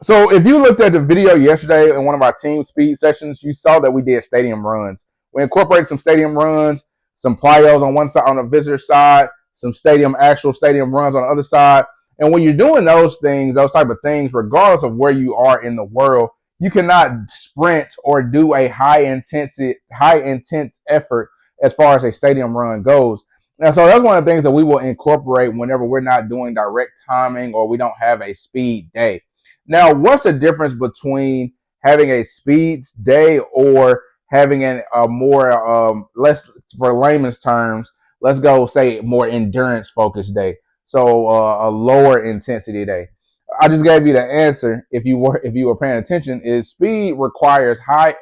So if you looked at the video yesterday in one of our team speed sessions, you saw that we did stadium runs. We incorporated some stadium runs, some plyos on one side on the visitor side, some actual stadium runs on the other side. And when you're doing those things, those type of things, regardless of where you are in the world, you cannot sprint or do a high intense effort as far as a stadium run goes. And so that's one of the things that we will incorporate whenever we're not doing direct timing or we don't have a speed day. Now, what's the difference between having a speeds day or having a more less, for layman's terms, let's go say more endurance focused day? So a lower intensity day. I just gave you the answer. If you were paying attention, is speed requires high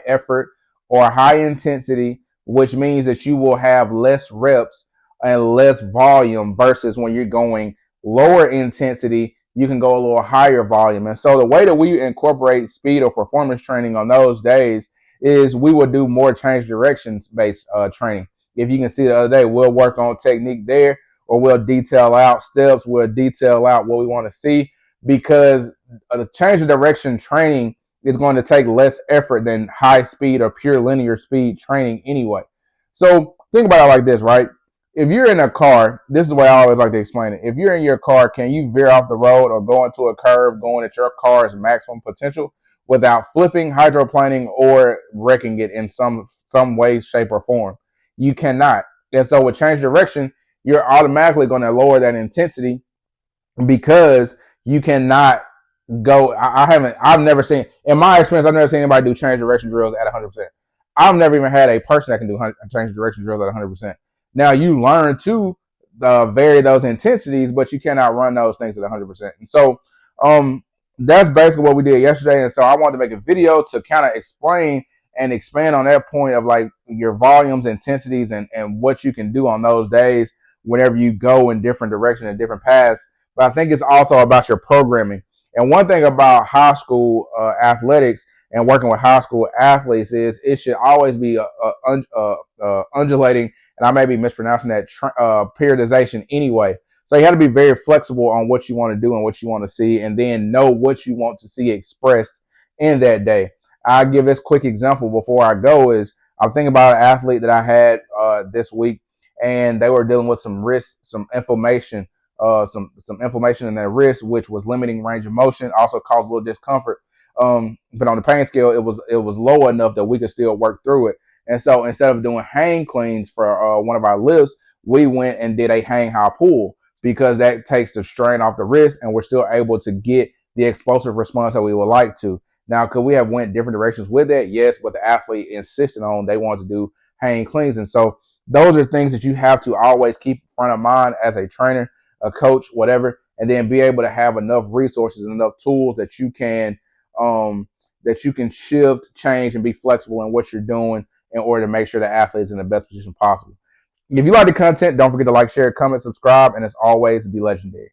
effort or high intensity, which means that you will have less reps and less volume versus when you're going lower intensity, you can go a little higher volume. And so the way that we incorporate speed or performance training on those days is we will do more change directions based training. If you can see the other day, we'll work on technique there, or we'll detail out steps, we'll detail out what we want to see, because the change of direction training is going to take less effort than high speed or pure linear speed training anyway. So think about it like this, right? If you're in a car, this is the way I always like to explain it. If you're in your car, can you veer off the road or go into a curve going at your car's maximum potential without flipping, hydroplaning, or wrecking it in some way, shape, or form? You cannot. And so with change direction, you're automatically going to lower that intensity because you cannot go. I've never seen, in my experience, I've never seen anybody do change direction drills at 100%. I've never even had a person that can do change direction drills at 100%. Now you learn to vary those intensities, but you cannot run those things at 100%. And so that's basically what we did yesterday. And so I wanted to make a video to kind of explain and expand on that point of like your volumes, intensities, and what you can do on those days whenever you go in different directions and different paths. But I think it's also about your programming. And one thing about high school athletics and working with high school athletes is it should always be undulating, and I may be mispronouncing that, periodization anyway. So you have to be very flexible on what you want to do and what you want to see, and then know what you want to see expressed in that day. I'll give this quick example before I go. Is I'm thinking about an athlete that I had this week, and they were dealing with some inflammation, some inflammation in their wrist, which was limiting range of motion, also caused a little discomfort. But on the pain scale, it was low enough that we could still work through it. And so instead of doing hang cleans for one of our lifts, we went and did a hang high pull, because that takes the strain off the wrist, and we're still able to get the explosive response that we would like to. Now, could we have went different directions with that? Yes, but the athlete insisted on, they wanted to do hang cleans. And so those are things that you have to always keep in front of mind as a trainer, a coach, whatever, and then be able to have enough resources and enough tools that you can shift, change, and be flexible in what you're doing in order to make sure the athlete is in the best position possible. If you like the content, don't forget to like, share, comment, subscribe, and as always, be legendary.